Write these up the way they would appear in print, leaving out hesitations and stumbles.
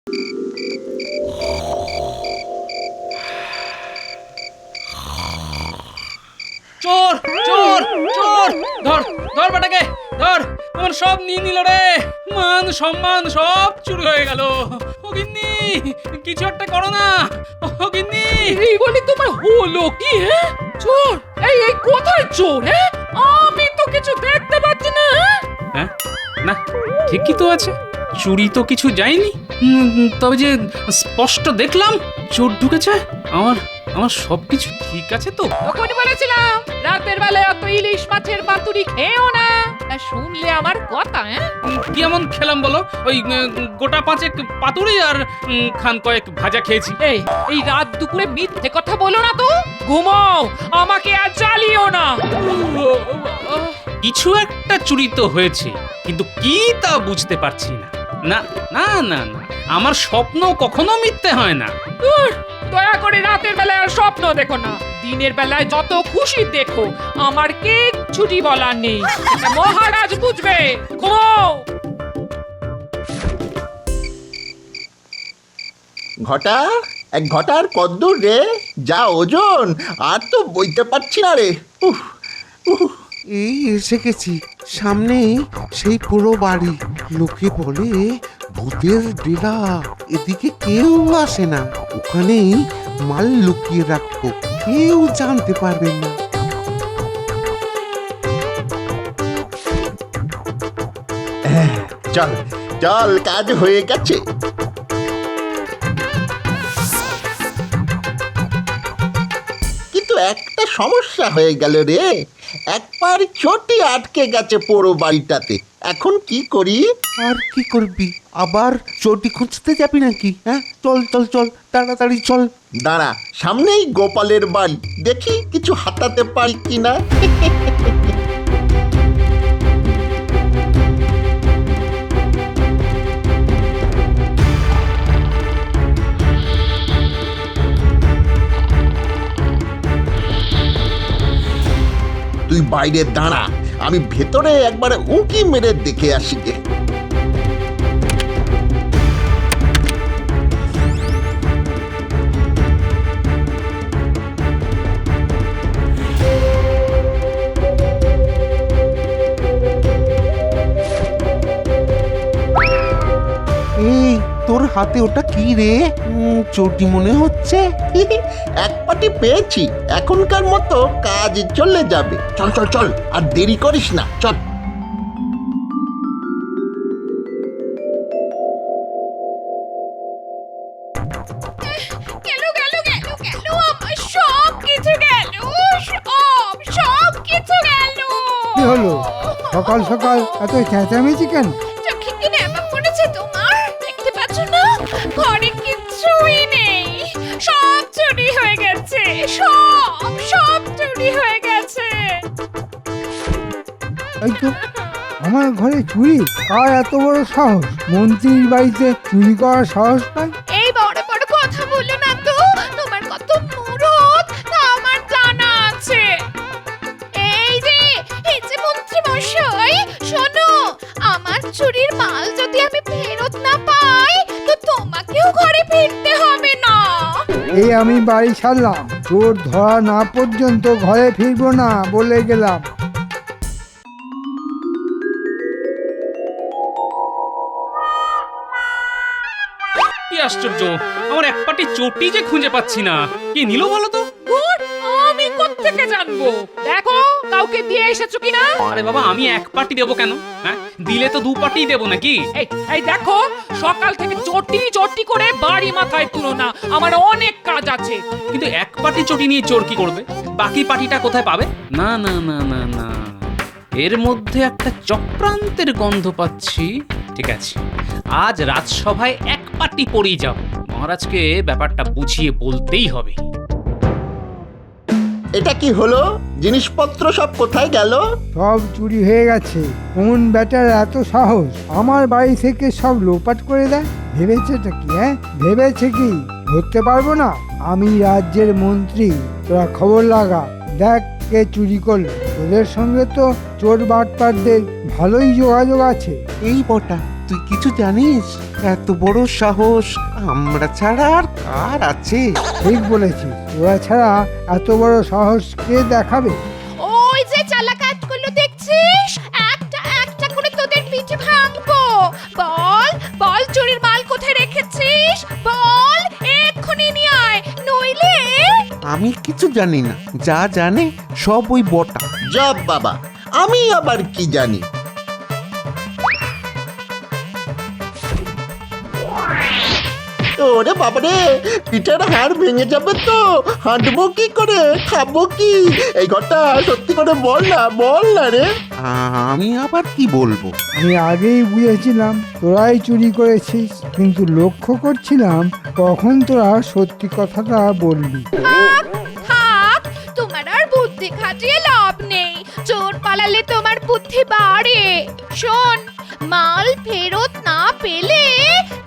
চোর চোর চোর, ধর ধর বেটাকে ধর, আমার সব নিয়ে নিল রে, মান সম্মান সব চুরি হয়ে গেল। ও গিন্নি, কিছু একটা করো না। ও গিন্নি, এই বলি তোমার হলো কি? হ্যাঁ চোর, এই এই কোথায় চোর? হ্যাঁ আমি তো কিছু দেখতে পাচ্ছি না। হ্যাঁ না, ঠিকই তো আছে, চুরি তো কিছু যায়নি। তবে যে স্পষ্ট দেখলাম চোর ঢুকেছে। আমার আমার সবকিছু ঠিক আছে তো? তখনই বলেছিলাম রাতের বেলায় অত ইলিশ মাছের পাতুরি খেও না। তা শুনলে আমার কথা? হ্যাঁ কি এমন খেলাম বলো? ওই গোটা পাঁচেক পাতুরি আর খান কয়েক ভাজা খেয়েছি। এই এই রাত দুপুরে মিথ্যে কথা বলো না তো। ঘুমাও, আমাকে আর জ্বালিও না। কিছু একটা চুরি তো হয়েছে, কিন্তু কি তা বুঝতে পারছি না। না না না না, আমার স্বপ্ন কখনো মিথ্যে হয় না। ধুর, দয়া করে রাতের বেলায় আর স্বপ্ন দেখো না। দিনের বেলায় যত খুশি দেখো, আমার কিচ্ছুটি বলার নেই। এটা মহারাজ বুঝবে। ঘুমাও। ঘটা, এক ঘটার কদ্দূর রে? যা ওজন, আর তো বইতে পারছি না রে। উফ উফ। এই এসে গেছি, সামনেই সেই পুরো বাড়ি। লোকে বলে ভূতের ডেরা, এদিকে কেউ আসে না। ওখানেই মাল লুকিয়ে রাখবো, কেউ জানতে পারবে না। চল চল, কাজ হয়ে গেছে। কিন্তু একটা সমস্যা হয়ে গেল রে, একবার চটি আটকে গেছে পুরো বাড়িটাতে। এখন কি করি? আর কি করবি? আবার চটি খুঁজতে যাবি নাকি? হ্যাঁ চল চল চল, তাড়াতাড়ি চল। দাঁড়া, সামনেই গোপালের বাড়ি, দেখি কিছু হাতাতে পারি কিনা। তুই বাইরে দাঁড়া, আমি ভেতরে একবারে উঁকি মেরে দেখে আসি গে। এই তোর হাতে ওটা কি রে? চটি মনে হচ্ছে। এক পাটি পেয়েছি, এখনকার মতো কাজ চলে যাবে। চল চল চল, আর দেরি করিস না, চল। গেল গেল গেল গেল, আমার সব কিছু গেল, সব কিছু গেল। কি হলো? সকাল সকাল এত চেঁচামেচি কেন? চোখে কি নেমা পড়েছে তোমার? দেখতে পাচ্ছ না ঘরে কিচ্ছুই নেই, সব চুরি হয়ে গেছে, সব চুরি হয়ে গেছে। এই তো, আমার ঘরে চুরি? কার এত বড় সাহস? মন্ত্রীর বাড়িতে চুরি করার সাহস পায়? এই বড় বড় কথা বলো না তো, তোমার কত মুরত তা আমার জানা আছে। এই যে মন্ত্রী মশাই, শোনো, আমার চুরির মাল যদি আমি ফেরত না পাই তো তোমাকেও ঘরে ফিরতে হবে না। এই আমি বাড়ি ছাড়লাম, তোর ধরা না পর্যন্ত ঘরে ফিরবো না বলে গেলাম। কি আশ্চর্য, আমার এক পাটি চটি যে খুঁজে পাচ্ছি না। কে নিল বলো তো? ধুর, আমি কোত্থেকে জানবো? দেখো কাউকে দিয়ে এসেছো কিনা। আরে বাবা, আমি এক পাটি দেবো কেন? হ্যাঁ, দিলে তো দু পাটি দেবো নাকি? এই এই দেখো, সকাল থেকে চটি চটি করে বাড়ি মাথায় তুলো না, আমার অনেক কাজ আছে। কিন্তু এক পাটি চটি নিয়ে চোর কি করবে? বাকি পাটিটা কোথায় পাবে? না না না না না, এর মধ্যে একটা চক্রান্তের গন্ধ পাচ্ছি। ঠিক আছে, আজ রাজসভায় এক পাটি পড়েই যাব। মহারাজকে ব্যাপারটা বুঝিয়ে বলতেই হবে। এটা কি হলো? জিনিসপত্র সব কোথায় গেল? সব চুরি হয়ে গেছে। কোন ব্যাটার এত সাহস আমার বাড়ি থেকে সব লোপাট করে দেয়? ভেবেছেটা কি? হ্যাঁ ভেবেছে কি ধরতে পারবো না? আমি রাজ্যের মন্ত্রী, তোরা খবর লাগা, দেখ কে চুরি করলো। তোদের সঙ্গে তো চোর বাটপারদের ভালোই যোগাযোগ আছে। এই বটা, তুই কিছু জানিস? এত বড় সাহস আমরা ছাড়া আর কার আছে? ঠিক বলেছিস, তোরা ছাড়া এত বড় সাহস কে দেখাবে? ওই যে চালাকাতগুলো দেখছিস, একটা একটা করে তোদের পিঠে ভাঙবো। বল বল, চুরির মাল কোথায় রেখেছিস? বল, এক্ষুনি নিয়ে আয়, নইলে আমি কিছু জানি না, যা জানে সব ওই বটা। যাব বাবা, আমি আবার কি জানি। ওরে বাবারে, পিঠের হাড় ভেঙে যাবে তো, হাঁটবো কি করে, খাবো কি? এই ঘরটা সত্যি করে বল না রে। আমি আবার কি বলবো? আমি আগেই বুঝেছিলাম তোরাই চুরি করেছিস, কিন্তু লক্ষ্য করছিলাম কখন তোরা সত্যি কথাটা বললি। থাক, তোমার আর বুদ্ধি খাটিয়ে লাভ নেই। চোর পালালে তোমার বুদ্ধি বাড়ে। শোন, মাল ফেরত না পেলে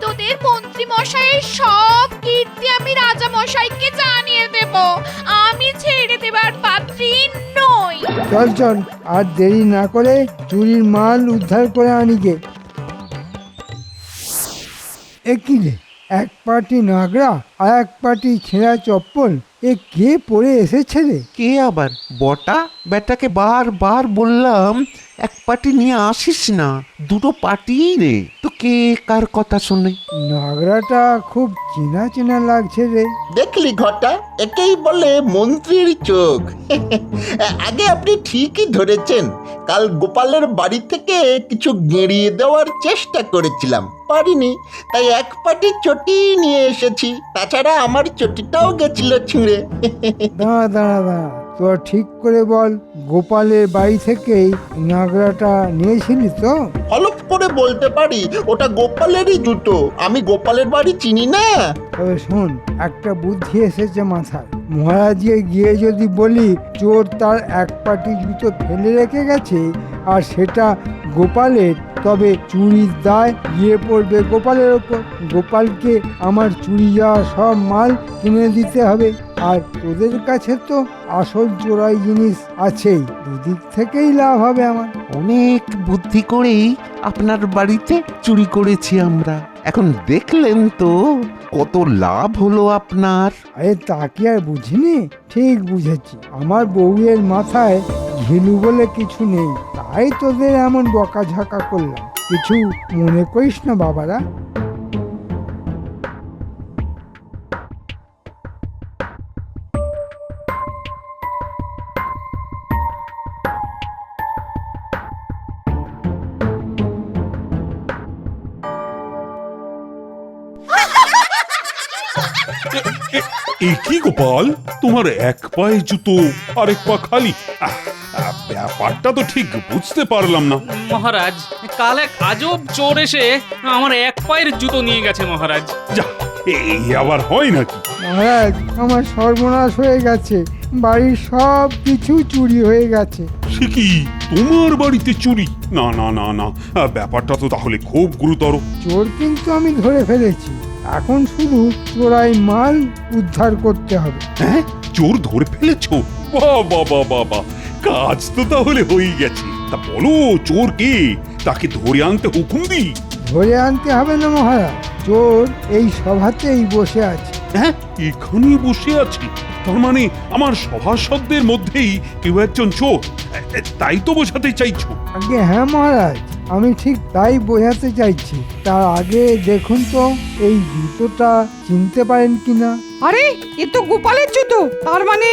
তোদের মন্ত্রী মশাইয়ের সব কীর্তি আমি রাজা মশাইকে জানিয়ে দেব। আমি ছেড়ে দেবার পাত্রী নই। চল চল, আর দেরি না করে চুরির মাল উদ্ধার করে আনি গে। এ কি রে, এক পাটি নাগরা আর এক পাটি ছেঁড়া চপ্পল, এ কে পরে এসেছে রে? কে আবার? বটা? বেটাকে বারবার বললাম এক পাটি নিয়ে আসিস না, দুটো পাটিই রে। তো কে কার কথা শোনে? নাগরাটা খুব চেনা চেনা লাগছে রে। দেখলি ঘরটা, একেই বলে মন্ত্রীর চোখ। আগে আপনি ঠিকই ধরেছেন, কাল গোপালের বাড়ি থেকে কিছু গেঁড়িয়ে দেওয়ার চেষ্টা করেছিলাম, পারিনি, তাই এক পাটি চটি নিয়ে এসেছি। তাছাড়া আমার চটিটাও গেছিল ছিঁড়ে। দাঁড়া দাঁড়া দাঁড়া, তোর ঠিক করে বল, গোপালের বাড়ি থেকেই নাগরাটা নিয়েছিলি তো? হলফ করে বলতে পারি ওটা গোপালেরই জুতো, আমি গোপালের বাড়ি চিনি না। তবে শোন, একটা বুদ্ধি এসেছে মাথায়। মহারাজকে গিয়ে যদি বলি চোর তার এক পাটি জুতো ফেলে রেখে গেছে আর সেটা গোপালের, তবে চুরির দায় গিয়ে পড়বে গোপালের ওপর। গোপালকে আমার চুরি যাওয়া সব মাল কিনে দিতে হবে, আর তোদের কাছে তো আসল চোরাই জিনিস আছেই। দুদিক থেকেই লাভ হবে আমার। অনেক বুদ্ধি করেই আপনার বাড়িতে চুরি করেছি আমরা। এখন দেখলেন তো কত লাভ হলো আপনার। আরে তা কি আর বুঝিনি? ঠিক বুঝেছি, আমার বউয়ের মাথায় ঘিলু বলে কিছু নেই, তাই তোদের এমন বকাঝকা করলাম। কিছু মনে করিস না বাবারা। এ কি গোপাল, তোমার এক পায়ে জুতো আর এক পা খালি? ব্যাপারটা তো ঠিক বুঝতে পারলাম না। মহারাজ, কাল এক আজব চোর এসে আমার এক পায়ের জুতো নিয়ে গেছে মহারাজ। যা, এই আবার হয় নাকি? মহারাজ, আমার সর্বনাশ হয়ে গেছে, বাড়ির সব কিছু চুরি হয়ে গেছে। সে কি, তোমার বাড়িতে চুরি? না না না না, ব্যাপারটা তো তাহলে খুব গুরুতর। চোর কিন্তু আমি ধরে ফেলেছি, এখন শুধু চোরাই মাল উদ্ধার করতে হবে। হ্যাঁ, চোর ধরে ফেলেছো? বাহ বাহ বাহ বাহ বাহ, কাজ তো তাহলে হয়ে গেছে। তা বলো, চোর কে? তাকে ধরে আনতে হুকুম দিই। ধরে আনতে হবে না মহারাজ, চোর এই সভাতেই বসে আছে। হ্যাঁ, এখানে বসে আছে? তার মানে আমার সভাসদদের মধ্যেই কেউ একজন চোর, তাই তো বোঝাতে চাইছো? আগে হ্যাঁ মহারাজ, আমি ঠিক তাই বোঝাতে চাইছি। তার আগে দেখুন তো এই জুতোটা চিনতে পারেন কিনা। আরে, এ তো গোপালের জুতো। তার মানে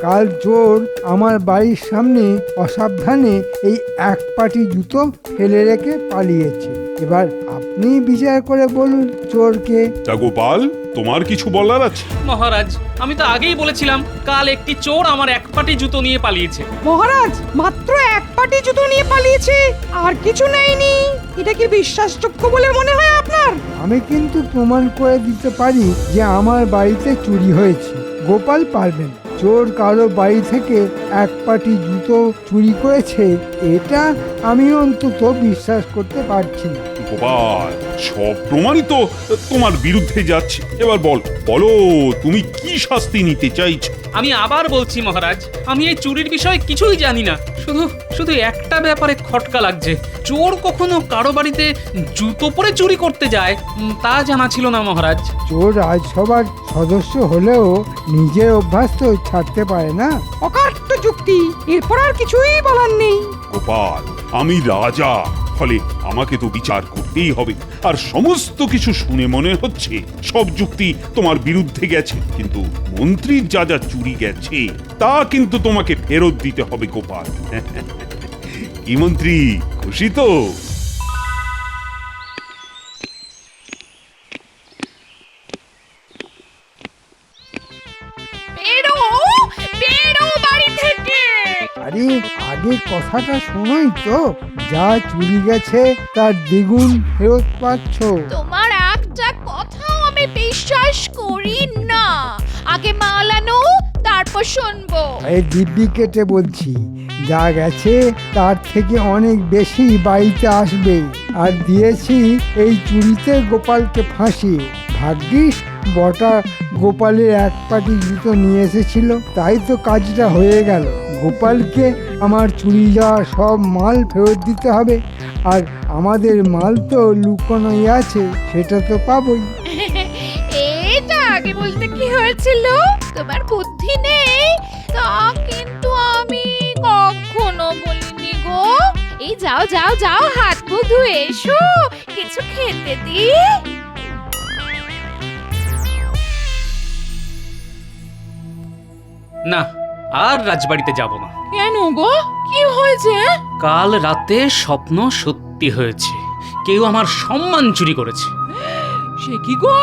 কাল চোর আমার বাড়ির সামনে অসাবধানে এই এক পাটি জুতো ফেলে রেখে পালিয়েছে। এবার আপনি বিচার করে বলুন চোরকে। তা গোপাল, তোমার কিছু বলার আছে? মহারাজ, আমি তো আগেই বলেছিলাম কাল একটি চোর আমার এক পাটি জুতো নিয়ে পালিয়েছে। মহারাজ মাত্র এক পাটি জুতো নিয়ে পালিয়েছে, আর কিছু নেয়নি। এটা কি বিশ্বাসযোগ্য বলে মনে হয় আপনার? আমি কিন্তু প্রমাণ করে দিতে পারি যে আমার বাড়িতে চুরি হয়েছে। গোপাল পারবে না। চোর কারো বাড়ি থেকে এক পাটি জুতো চুরি করেছে, এটা আমি অন্তত বিশ্বাস করতে পারছি না। গোপাল, সব প্রমাণই তো তোমার বিরুদ্ধে যাচ্ছে। এবার বলো তুমি কি শাস্তি নিতে চাইছো? আমি আবার বলছি মহারাজ, আমি এই চুরির বিষয়ে কিছুই জানি না। শুধু শুধু একটা ব্যাপারে খটকা লাগছে, চোর কখনো কারো বাড়িতে জুতো পরে চুরি করতে যায় তা জানা ছিল না মহারাজ। চোর রাজসভার সদস্য হলেও নিজের অভ্যাস তো ছাড়তে পারে না। অকাট্য যুক্তি, এরপর আর কিছুই বলার নেই। গোপাল, আমি রাজা, ফলে আমাকে তো বিচার করতেই হবে। আর সমস্ত কিছু শুনে মনে হচ্ছে সব যুক্তি তোমার বিরুদ্ধে গেছে, কিন্তু মন্ত্রীর যা যা চুরি গেছে তা কিন্তু তোমাকে ফেরত দিতে হবে গোপাল। কি মন্ত্রী, খুশি তো? বেরো বেরো বাড়ি থেকে। আরে আগে কথাটা শোনোই তো, যা চুরি গেছে তার দ্বিগুণ ফেরত পাচ্ছ। তোমার একটা কথাও আমি বিশ্বাস করি না। আগে মাল আনো, তারপর শুনবো। এই দিব্যি কেটে বলছি, যা গেছে তার থেকে অনেক বেশি বাড়িতে আসবে। আর দিয়েছি এই চুরিতে গোপালকে ফাঁসিয়ে। ভাগ্যিস বটা গোপালের এক পাটি জুতো নিয়ে এসেছিল, তাই তো কাজটা হয়ে গেল। গোপালকে আমার চুরি যাওয়া সব মাল ফেরত দিতে হবে, আর আমাদের মাল তো লুকোনোই আছে, সেটা তো পাবোই। এটা আগে বলতে কি হয়েছিল? তোমার বুদ্ধি নেই তা কিন্তু আমি কখনো বলিনি গো। এই যাও যাও যাও, হাত মুখ ধুয়ে এসো, কিছু খেতে দি। না, আর রাজবাড়িতে যাব না। কেন গো, কি হয়েছে? কাল রাতে স্বপ্ন সত্যি হয়েছে, কেউ আমার সম্মান চুরি করেছে। সে কি গো,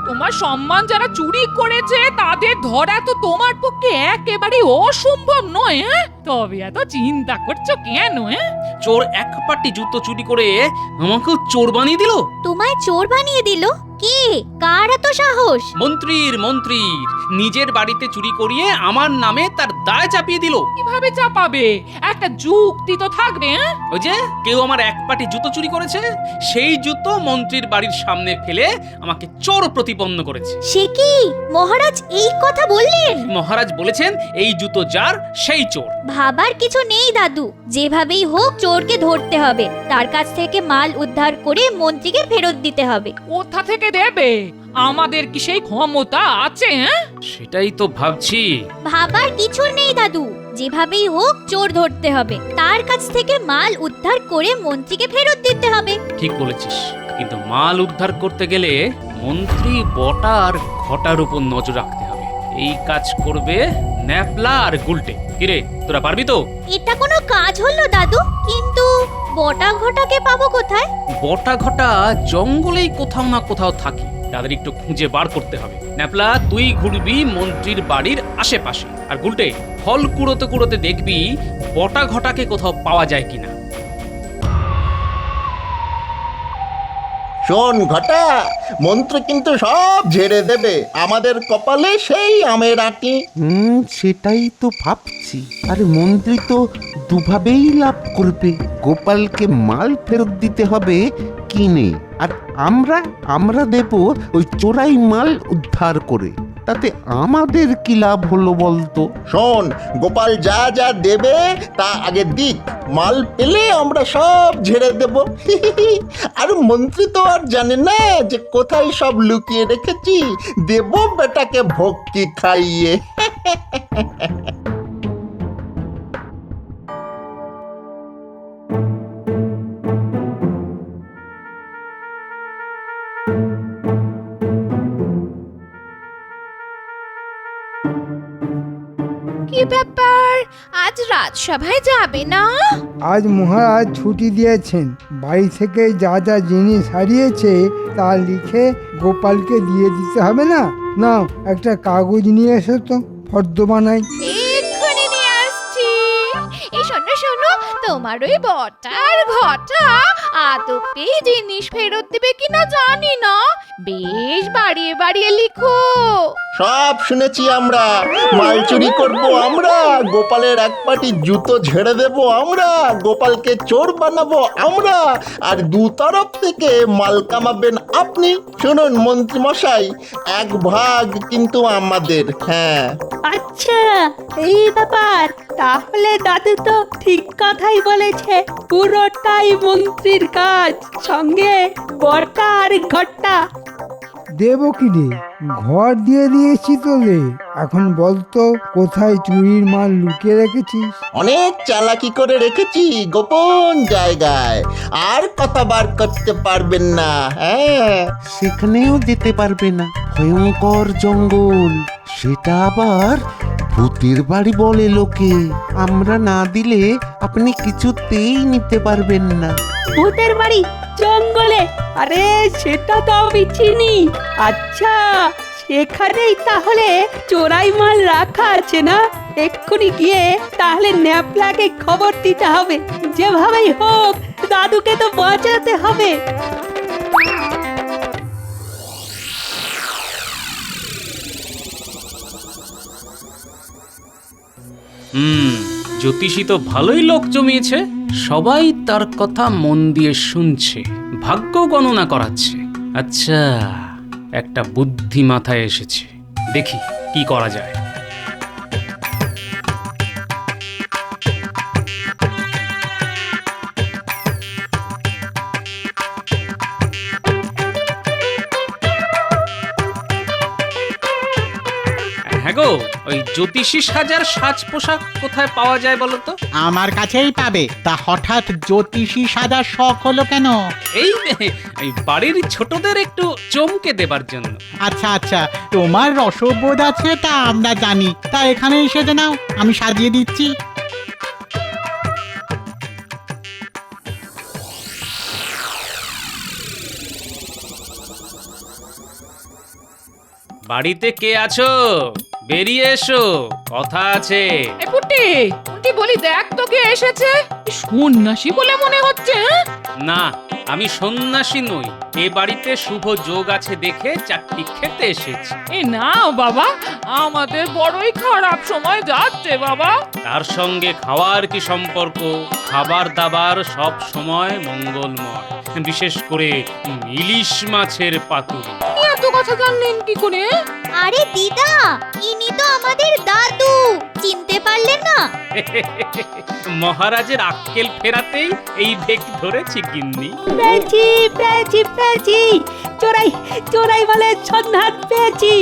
তোমার সম্মান যারা চুরি করেছে তাদের ধরা তো তোমার পক্ষে একেবারে অসম্ভব নয়। তবে এত চিন্তা করছো কেন? চোর এক পাটি জুতো চুরি করে আমাকেও চোর বানিয়ে দিল। তোমায় চোর বানিয়ে দিল? কে? কার এত সাহস? মন্ত্রীর নিজের বাড়িতে চুরি করিয়ে আমার নামে তার দায় চাপিয়ে দিল। কিভাবে চাপাবে? একটা যুক্তি তো থাকবে। ওই যে কেউ আমার এক পাটি জুতো চুরি করেছে, সেই জুতো মন্ত্রীর বাড়ির সামনে ফেলে আমাকে চোর প্রতিপন্ন করেছে। সে কি মহারাজ এই কথা বললেন? মহারাজ বলেছেন এই জুতো যার সেই চোর। ভাবার কিছু নেই দাদু, যেভাবেই হোক চোরকে ধরতে হবে, তার কাছ থেকে মাল উদ্ধার করে মন্ত্রীকে ফেরত দিতে হবে। কোথা থেকে দেবে? আমাদের কি সেই ক্ষমতা আছে? সেটাই তো ভাবছি। ভাবার কিছু নেই দাদু, যেভাবেই হোক চোর ধরতে হবে, তার কাছ থেকে মাল উদ্ধার করে মন্ত্রীকে ফেরত দিতে হবে। ঠিক বলেছিস, কিন্তু মাল উদ্ধার করতে গেলে মন্ত্রী বটা আর ঘটার উপর নজর রাখতে হবে। এই কাজ করবে ন্যাপলা আর গুলটে। কিরে, তোরা পারবি তো? এটা কোনো কাজ হলো দাদু? কিন্তু বটা ঘটাকে পাবো কোথায়? বটা ঘটা জঙ্গলেই কোথাও না কোথাও থাকে, তাদের একটু খুঁজে বার করতে হবে। ন্যাপলা, তুই ঘুরবি মন্ত্রীর বাড়ির আশেপাশে, আর গুলটে ফল কুড়োতে কুড়োতে দেখবি বটা ঘটাকে কোথাও পাওয়া যায় কিনা। শোন ঘটা, মন্ত্রী কিন্তু সব ঝেড়ে দেবে, আমাদের কপালে সেই আমের আঁটি। সেটাই তো ভাবছি। আরে মন্ত্রী তো দুভাবেই লাভ করবে, গোপালকে মাল ফেরত দিতে হবে কিনে, আর আমরা দেব ওই চোরাই মাল উদ্ধার করে। তাতে আমাদের কি লাভ হলো বলতো? শোন, গোপাল যা যা দেবে তা আগে দিক, মাল পেলে আমরা সব ঝেড়ে দেব। আর মন্ত্রী তো আর জানে না যে কোথায় সব লুকিয়ে রেখেছি, দেব বেটাকে ভক্তি খাইয়ে। কি ব্যাপার, আজ রাজসভায় যাবে না? আজ মহারাজ ছুটি দিয়েছেন, বাড়ি থেকে যা যা জিনিস হারিয়েছে তা লিখে গোপালকে দিয়ে দিতে হবে না? নাও একটা কাগজ নিয়ে এসো তো, ফর্দ বানাই। এক্ষুনি নিয়ে আসছি। এই শোনো শোনো, তোমার ওই বটার ঘটা আদপে জিনিস ফেরত দেবে কিনা জানি না, বেশ বাড়িয়ে বাড়িয়ে লিখো। সব শুনেছি আমরা। মাল চুরি করবো আমরা, গোপালের এক পাটি জুতো ঝেড়ে দেবো আমরা, গোপালকে চোর বানাবো আমরা, আর দু তরফ থেকে মাল কামাবেন আপনি। শুনুন মন্ত্রী মশাই, এক ভাগ কিন্তু আমাদের। হ্যাঁ, আচ্ছা এই ব্যাপার, তাহলে দাদু তো ঠিক কথাই বলেছে, পুরোটাই মন্ত্রীর কাজ, সঙ্গে বর্তা আর ঘরটা। দেবো কি রে, ঘর দিয়ে দিয়েছি তো রে। এখন বলতো কোথায় চুরির মাল লুকিয়ে রেখেছিস? অনেক চালাকি করে রেখেছি গোপন জায়গায়, আর কথা বার করতে পারবেন না। হ্যাঁ, সেখানেও যেতে পারবে না, ভয়ঙ্কর জঙ্গল, সেটা আবার ভূতের বাড়ি বলে লোকে। আমরা না দিলে আপনি কিছুতেই নিতে পারবেন না। ভূতের বাড়ি জঙ্গলে? আরে সেটা তো আমি চিনি। আচ্ছা সেখানেই তাহলে চোরাই মাল রাখা আছে না? এক্ষুনি গিয়ে তাহলে ন্যাপলাকে খবর দিতে হবে, যেভাবেই হোক দাদুকে তো বাঁচাতে হবে। জ্যোতিষী তো ভালোই লোক জমিয়েছে, সবাই তার কথা মন দিয়ে শুনছে, ভাগ্য গণনা করাচ্ছে। আচ্ছা, একটা বুদ্ধি মাথায় এসেছে, দেখি কি করা যায়। হ্যাঁ গো, ওই জ্যোতিষী সাজার সাজ পোশাক কোথায় পাওয়া যায় বলো তো? আমার কাছেই পাবে। তা হঠাৎ জ্যোতিষী সাজার শখ হলো কেন? এই বাড়ির ছোটদের একটু চমকে দেবার জন্য। আচ্ছা আচ্ছা, তোমার রসবোধ আছে তা আমরা জানি, তা এখানে এসে নাও, আমি সাজিয়ে দিচ্ছি। বাড়িতে কে আছো? বেরিয়ে এসো, কথা আছে। এই পুটি পুটি বলি, দেখ তো কে এসেছে। সন্ন্যাসী বলে মনে হচ্ছে। না, আমি সন্ন্যাসী নই, এ বাড়িতে শুভ যোগ আছে দেখে চাকরি খেতে এসেছি। এ না বাবা, আমাদের বড়ই খারাপ সময় যাচ্ছে বাবা। তার সঙ্গে খাওয়ার কি সম্পর্ক? খাবার দাবার সব সময় মঙ্গলময়, বিশেষ করে ইলিশ মাছের পাতুরি। এত কথা জানলেন কি করে? আরে দিদা, ইনি তো আমাদের দাদু, চিনতে পারলেন না? মহারাজের আক্কেল ফেরাতেই এই ভেক ধরেছি গিন্নি। পেয়েছি পেয়েছি পেয়েছি, চোরাই চোরাই মালের সন্ধান পেয়েছি।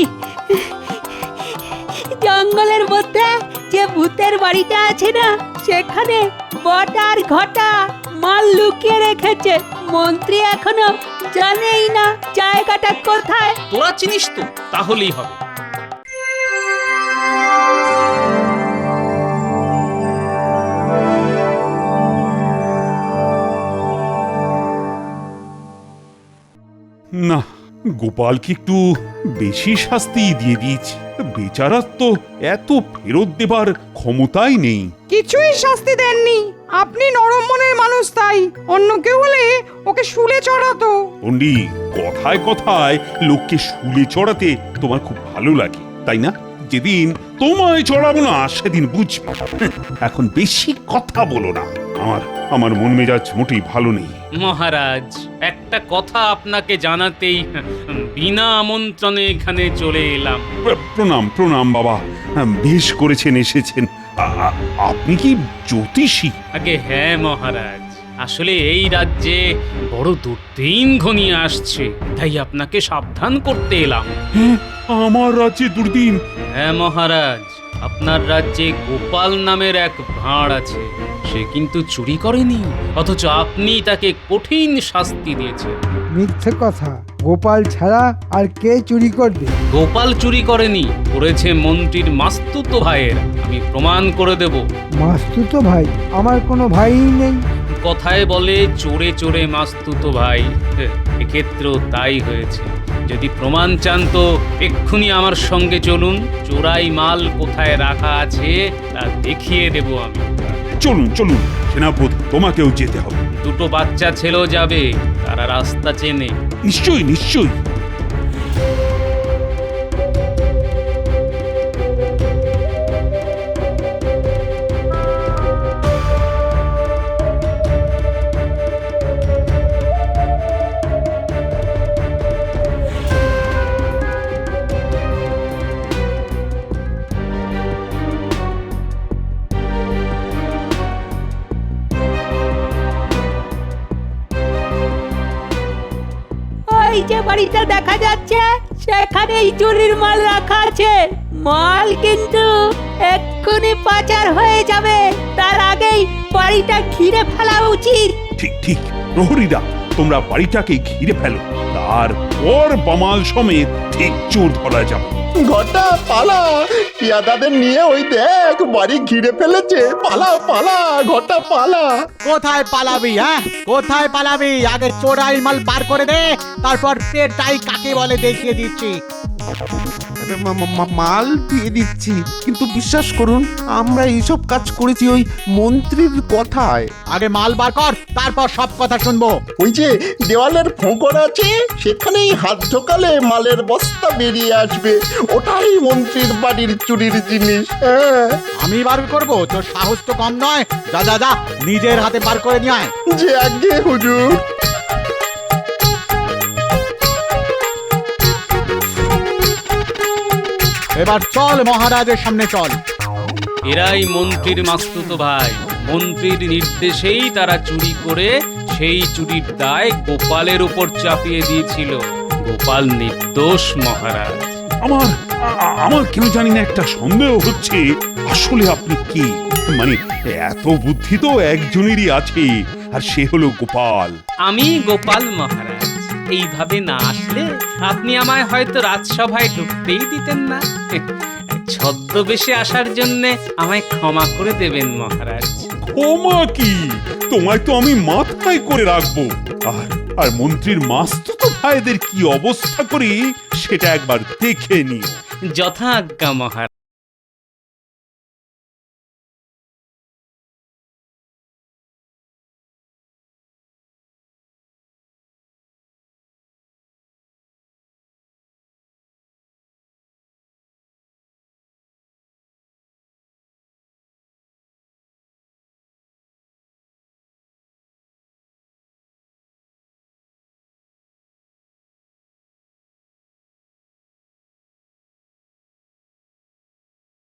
জঙ্গলের মধ্যে যে ভূতের বাড়িটা আছে না, সেখানে বটার ঘটা মাল লুকিয়ে রেখেছে। মন্ত্রী এখনো জানেই না জায়গাটা কোথায়। তোরা চিনিস তো, তাহলেই হবে। না, গোপালকে একটু বেশি শাস্তি দিয়ে দিয়েছি। বেচারার তো এত ফেরত দেবার ক্ষমতাই নেই। কিছুই শাস্তি দেননি, আপনি নরম মনের মানুষ, তাই অন্য কেউ হলে ওকে শুলে চড়াতো। পণ্ডিত, কথায় কথায় লোককে শুলে চড়াতে তোমার খুব ভালো লাগে, তাই না? যেদিন তোমায় চড়াবো না সেদিন বুঝবে। এখন বেশি কথা বলো না, আমার মন মেজাজ মোটেই ভালো নেই। মহারাজ, একটা কথা আপনাকে জানাতেই বিনা আমন্ত্রণে এখানে চলে এলাম। প্রণাম প্রণাম বাবা, বেশ করেছেন এসেছেন। আপনি কি জ্যোতিষী? আগে হ্যাঁ মহারাজ, আসলে এই রাজ্যে বড় দুর্দিন ঘনিয়ে আসছে, তাই আপনাকে সাবধান করতে এলাম। আমার রাজ্যে দুর্দিন? হ্যাঁ মহারাজ, আপনার রাজ্যে গোপাল নামের এক ভাঁড় আছে। সে কিন্তু চুরি করেনি, অথচ আপনি তাকে কঠিন শাস্তি দিয়েছেন। মিথ্যে কথা, গোপাল ছাড়া আর কে চুরি করবে? গোপাল চুরি করেনি, করেছে মন্ত্রীর মাস্তুতো ভাইয়ের। আমি প্রমাণ করে দেব। মাস্তুতো ভাই? আমার কোনো ভাইই নেই। কথায় বলে চোরে চোরে মাস্তুতো ভাই, এক্ষেত্রেও তাই হয়েছে। যদি প্রমাণ চান তো এক্ষুনি আমার সঙ্গে চলুন, চোরাই মাল কোথায় রাখা আছে তা দেখিয়ে দেব আমি। চলুন চলুন সেনাপতি, তোমাকেও যেতে হবে। দুটো বাচ্চা ছেলেও যাবে, তারা রাস্তা চেনে। নিশ্চয়ই নিশ্চয়ই। ওই যে বাড়িটা দেখা যাচ্ছে সেখানেই চুরির মাল রাখা আছে। মাল কিন্তু এক্ষুনি পাচার হয়ে যাবে, তার আগেই বাড়িটা ঘিরে ফেলা উচিত। ঠিক ঠিক, প্রহরীরা তোমরা বাড়িটাকে ঘিরে ফেলো, তারপর বামাল সমেত ঠিক চোর ধরা যাবে। ঘটা পালা, পেয়াদাদের নিয়ে ওই দেখ বাড়ি ঘিরে ফেলেছে। পালা পালা ঘটা পালা। কোথায় পালাবি? হ্যাঁ, কোথায় পালাবি? আগে চোরাই মাল বার করে দে, তারপর পেটাই কাকে বলে দেখিয়ে দিচ্ছি। মাল দিয়ে দিচ্ছি, কিন্তু বিশ্বাস করুন আমরা এইসব কাজ করেছি ওই মন্ত্রীর কথায়। আগে মাল বার কর, তারপর সব কথা শুনবো। ওই যে দেওয়ালের ফোঁকর আছে, সেখানেই হাত ঢোকালে মালের বস্তা বেরিয়ে আসবে। ওটাই মন্ত্রীর বাড়ির চুরির জিনিস। হ্যাঁ, আমি বার করব? তোর সাহস তো কম নয়। যা যা যা, নিজের হাতে বার করে নিয়ে আয়। যে আগে হুজুর। এবার চল মহারাজের সামনে চল। এরাই মন্ত্রীর মাস্তুতো ভাই। মন্ত্রীর নির্দেশেই তারা চুরি করে সেই চুরির দায় গোপালের উপর চাপিয়ে দিয়েছিল। গোপাল নির্দোষ মহারাজ। আমার কেন জানি না একটা সন্দেহ হচ্ছে, আসলে আপনি কি? মানে এত বুদ্ধি তো একজনেরই আছে, আর সে হলো গোপাল। আমি গোপাল মহারাজ। এইভাবে না আসলে আপনি আমায় হয়তো রাজসভায় ঢুকতেই দিতেন না। ছদ্মবেশে আসার জন্য আমায় ক্ষমা করে দেবেন মহারাজ। ক্ষমা কি? তোমায় তো আমি মাথায় করে রাখবো। আর মন্ত্রীর মাস্তুতো ভাইদের কি অবস্থা করি সেটা একবার দেখে নিও। যথা আজ্ঞা মহারাজ।